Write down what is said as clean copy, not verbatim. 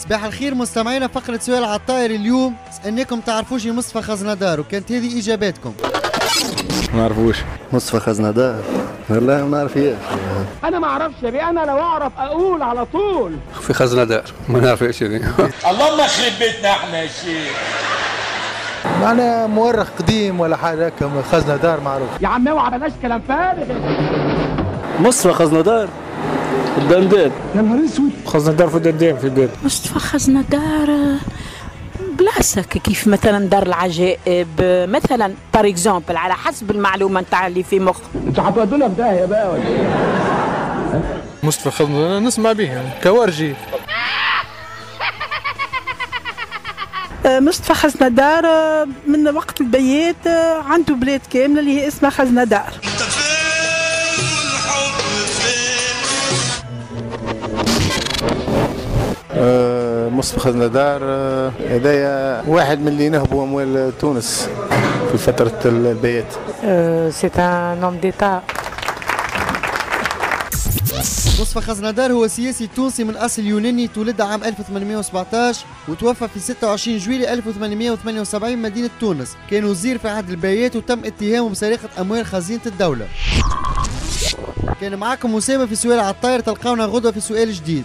صباح الخير مستمعينا، فقرة سؤال على الطاير اليوم سألناكم تعرفوش مصطفى خزندار وكانت هذه إجاباتكم. ما نعرفوش مصطفى خزندار، والله ما نعرفيش. انا ما اعرفش يا بيه، انا لو اعرف اقول على طول. في خزندار ما نعرفش هذه. اللهم يخرب بيتنا احنا يا شيخ. معناها مؤرخ قديم ولا حاجه هكا، خزندار معروف. يا عم اوعى بلاش كلام فارغ. مصطفى خزندار الدندان. يا نهار اسود، خزندار في الدندان في البيت. مصطفى خزندار بلاصة كيف مثلا دار العجائب مثلا بار اكزومبل، على حسب المعلومة نتاع اللي في مخ. انتوا هتودونا في داهية بقى ولا ايه؟ مصطفى خزندار نسمع به يعني كوارجي. مصطفى خزندار من وقت البيات عنده بلاد كاملة اللي هي اسمها خزندار. مصطفى خزندار هذايا واحد من اللي نهبوا اموال تونس في فتره البيات. سي ان هوم ديتا. مصطفى خزندار هو سياسي تونسي من أصل يوناني، تولد عام 1817 وتوفى في 26 جويلية 1878 مدينة تونس. كان وزير في عهد البيات وتم اتهامه بسرقة أموال خزينة الدولة. كان معكم أسامة في سؤال على الطاير، تلقاونا غدوة في سؤال جديد.